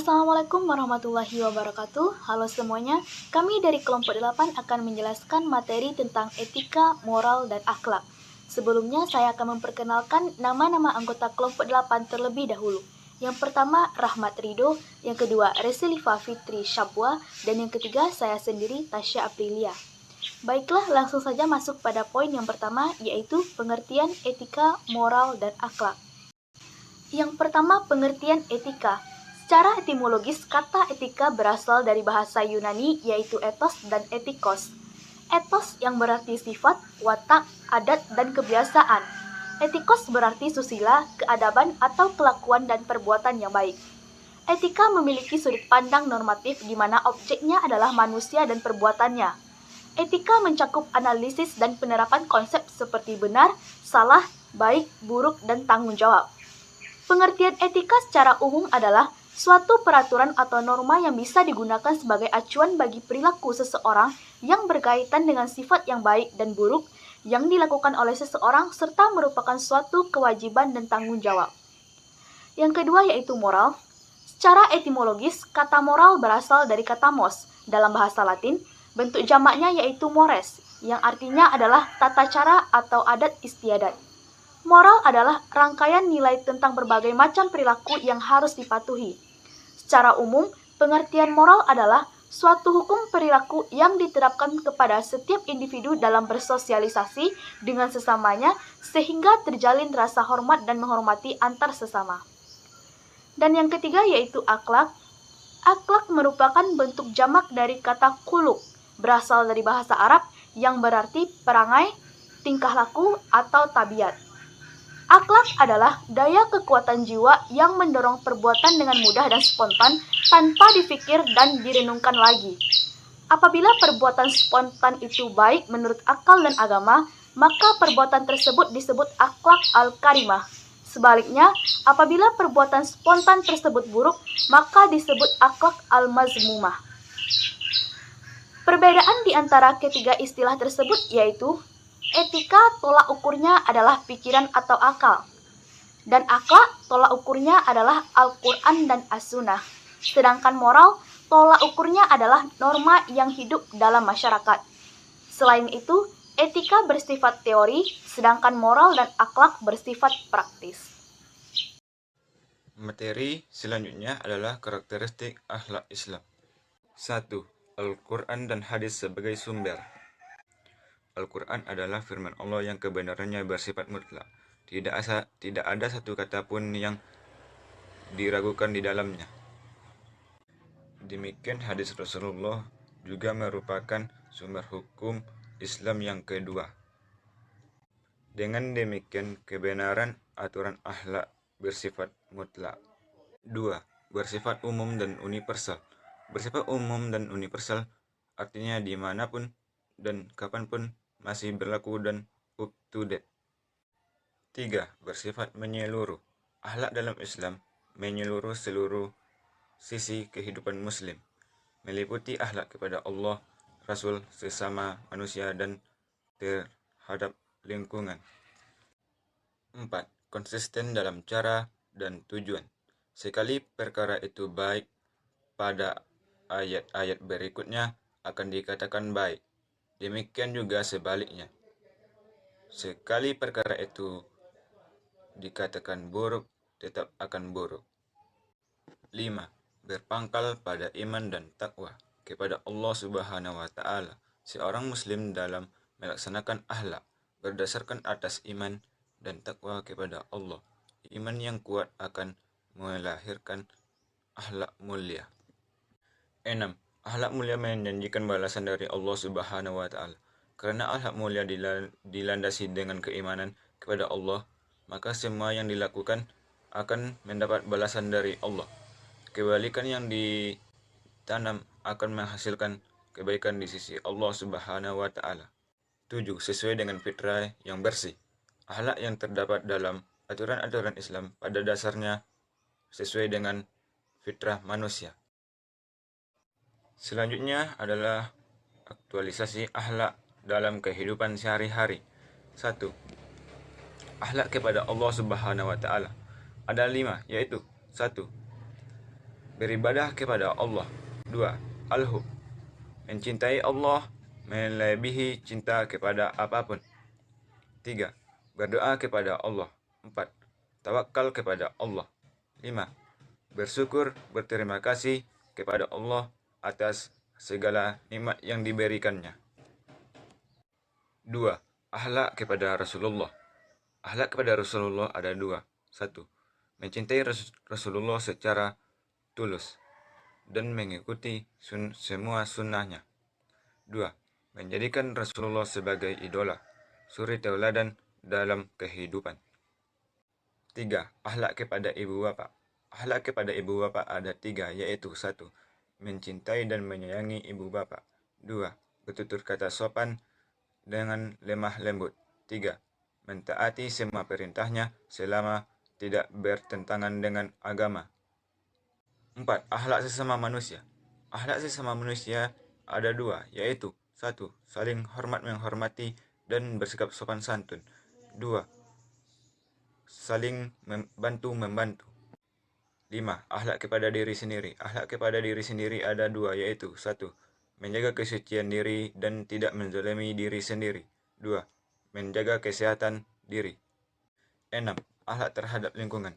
Assalamualaikum warahmatullahi wabarakatuh. Halo semuanya, kami dari kelompok 8 akan menjelaskan materi tentang etika, moral, dan akhlak. Sebelumnya, saya akan memperkenalkan nama-nama anggota kelompok 8 terlebih dahulu. Yang pertama, Rahmat Rido. Yang kedua, Resilifa Fitri Syabwa. Dan yang ketiga, saya sendiri, Tasya Aprilia. Baiklah, langsung saja masuk pada poin yang pertama, yaitu pengertian etika, moral, dan akhlak. Yang pertama, pengertian etika. Secara etimologis, kata etika berasal dari bahasa Yunani, yaitu ethos dan etikos. Ethos yang berarti sifat, watak, adat, dan kebiasaan. Etikos berarti susila, keadaban, atau kelakuan dan perbuatan yang baik. Etika memiliki sudut pandang normatif di mana objeknya adalah manusia dan perbuatannya. Etika mencakup analisis dan penerapan konsep seperti benar, salah, baik, buruk, dan tanggung jawab. Pengertian etika secara umum adalah suatu peraturan atau norma yang bisa digunakan sebagai acuan bagi perilaku seseorang yang berkaitan dengan sifat yang baik dan buruk yang dilakukan oleh seseorang serta merupakan suatu kewajiban dan tanggung jawab. Yang kedua yaitu moral. Secara etimologis, kata moral berasal dari kata mos dalam bahasa Latin, bentuk jamaknya yaitu mores, yang artinya adalah tata cara atau adat istiadat. Moral adalah rangkaian nilai tentang berbagai macam perilaku yang harus dipatuhi. Secara umum, pengertian moral adalah suatu hukum perilaku yang diterapkan kepada setiap individu dalam bersosialisasi dengan sesamanya sehingga terjalin rasa hormat dan menghormati antar sesama. Dan yang ketiga yaitu akhlak. Akhlak merupakan bentuk jamak dari kata khuluq, berasal dari bahasa Arab yang berarti perangai, tingkah laku, atau tabiat. Akhlak adalah daya kekuatan jiwa yang mendorong perbuatan dengan mudah dan spontan tanpa dipikir dan direnungkan lagi. Apabila perbuatan spontan itu baik menurut akal dan agama, maka perbuatan tersebut disebut akhlak al-karimah. Sebaliknya, apabila perbuatan spontan tersebut buruk, maka disebut akhlak al-mazmumah. Perbedaan di antara ketiga istilah tersebut yaitu etika tolak ukurnya adalah pikiran atau akal. Dan akhlak tolak ukurnya adalah Al-Quran dan As-Sunnah. Sedangkan moral tolak ukurnya adalah norma yang hidup dalam masyarakat. Selain itu, etika bersifat teori, sedangkan moral dan akhlak bersifat praktis. Materi selanjutnya adalah karakteristik akhlak Islam. 1. Al-Quran dan hadis sebagai sumber. Al-Quran adalah firman Allah yang kebenarannya bersifat mutlak. Tidak ada satu kata pun yang diragukan di dalamnya. Demikian hadis Rasulullah juga merupakan sumber hukum Islam yang kedua. Dengan demikian kebenaran aturan akhlak bersifat mutlak. 2. Bersifat umum dan universal. Bersifat umum dan universal artinya dimanapun dan kapanpun masih berlaku dan up to date. 3. Bersifat menyeluruh. Akhlak dalam Islam menyeluruh seluruh sisi kehidupan Muslim, meliputi akhlak kepada Allah, Rasul, sesama manusia, dan terhadap lingkungan. 4. Konsisten dalam cara dan tujuan. Sekali perkara itu baik, pada ayat-ayat berikutnya akan dikatakan baik. Demikian juga sebaliknya. Sekali perkara itu dikatakan buruk, tetap akan buruk. 5. Berpangkal pada iman dan takwa kepada Allah Subhanahu wa Ta'ala. Seorang Muslim dalam melaksanakan akhlak berdasarkan atas iman dan takwa kepada Allah. Iman yang kuat akan melahirkan akhlak mulia. 6. Akhlak mulia menjanjikan balasan dari Allah Subhanahu wa Ta'ala. Karena akhlak mulia dilandasi dengan keimanan kepada Allah, maka semua yang dilakukan akan mendapat balasan dari Allah. Kebaikan yang ditanam akan menghasilkan kebaikan di sisi Allah Subhanahu wa Ta'ala. 7. Sesuai dengan fitrah yang bersih. Akhlak yang terdapat dalam aturan-aturan Islam pada dasarnya sesuai dengan fitrah manusia. Selanjutnya adalah aktualisasi akhlak dalam kehidupan sehari-hari. 1. Akhlak kepada Allah Subhanahu wa Ta'ala. Ada 5, yaitu 1. beribadah kepada Allah. 2. Al-hub, mencintai Allah melebihi cinta kepada apapun. 3. Berdoa kepada Allah. 4. Tawakal kepada Allah. 5. Bersyukur, berterima kasih kepada Allah atas segala nikmat yang diberikannya. 2. Akhlak kepada Rasulullah. Akhlak kepada Rasulullah ada 2. 1. Mencintai Rasulullah secara tulus dan mengikuti semua sunnahnya. 2. Menjadikan Rasulullah sebagai idola, suri tauladan dalam kehidupan. 3. Akhlak kepada ibu bapa. Akhlak kepada ibu bapa ada 3, yaitu 1. Mencintai dan menyayangi ibu bapa. 2. Bertutur kata sopan dengan lemah lembut. 3. Mentaati semua perintahnya selama tidak bertentangan dengan agama. 4. Akhlak sesama manusia. Akhlak sesama manusia ada 2, yaitu 1. Saling hormat menghormati dan bersikap sopan santun. 2. Saling membantu. 5. Akhlak kepada diri sendiri. Akhlak kepada diri sendiri ada 2, yaitu 1. Menjaga kesucian diri dan tidak menzalimi diri sendiri. 2. Menjaga kesehatan diri. 6. Akhlak terhadap lingkungan.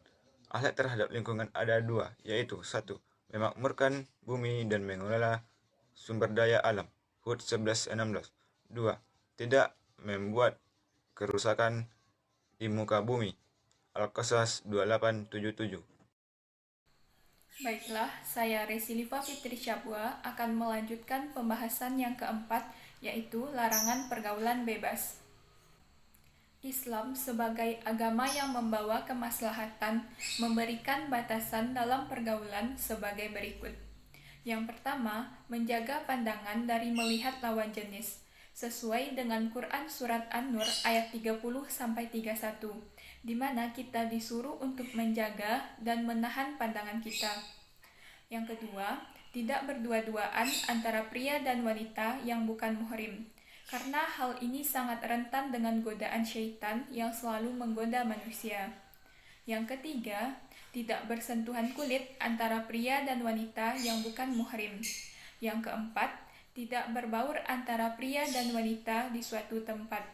Akhlak terhadap lingkungan ada 2, yaitu 1. Memakmurkan bumi dan mengelola sumber daya alam. Hud 11:16. 2. Tidak membuat kerusakan di muka bumi. Al-Qasas 28:77. Baiklah, saya Resiliva Fitri Syabwa akan melanjutkan pembahasan yang keempat, yaitu larangan pergaulan bebas. Islam sebagai agama yang membawa kemaslahatan memberikan batasan dalam pergaulan sebagai berikut. Yang pertama, menjaga pandangan dari melihat lawan jenis, sesuai dengan Quran Surat An-Nur ayat 30-31, di mana kita disuruh untuk menjaga dan menahan pandangan kita. Yang kedua, tidak berdua-duaan antara pria dan wanita yang bukan muhrim, karena hal ini sangat rentan dengan godaan syaitan yang selalu menggoda manusia. Yang ketiga, tidak bersentuhan kulit antara pria dan wanita yang bukan muhrim. Yang keempat, tidak berbaur antara pria dan wanita di suatu tempat.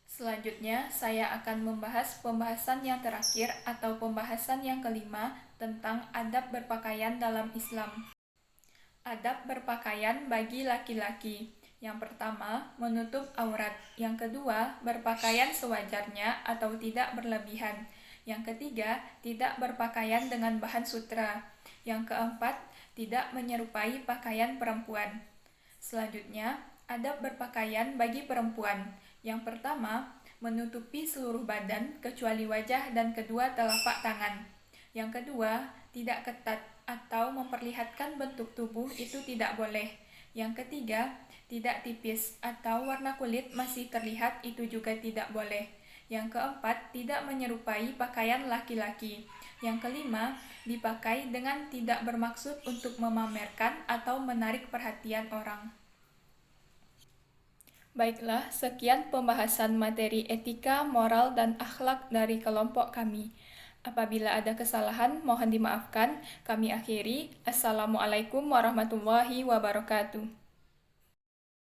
Selanjutnya, saya akan membahas pembahasan yang terakhir atau pembahasan yang kelima tentang adab berpakaian dalam Islam. Adab berpakaian bagi laki-laki. Yang pertama, menutup aurat. Yang kedua, berpakaian sewajarnya atau tidak berlebihan. Yang ketiga, tidak berpakaian dengan bahan sutra. Yang keempat, tidak menyerupai pakaian perempuan. Selanjutnya, adab berpakaian bagi perempuan. Yang pertama, menutupi seluruh badan kecuali wajah dan kedua telapak tangan. Yang kedua, tidak ketat atau memperlihatkan bentuk tubuh itu tidak boleh. Yang ketiga, tidak tipis atau warna kulit masih terlihat itu juga tidak boleh. Yang keempat, tidak menyerupai pakaian laki-laki. Yang kelima, dipakai dengan tidak bermaksud untuk memamerkan atau menarik perhatian orang. Baiklah, sekian pembahasan materi etika, moral, dan akhlak dari kelompok kami. Apabila ada kesalahan, mohon dimaafkan. Kami akhiri. Assalamualaikum warahmatullahi wabarakatuh.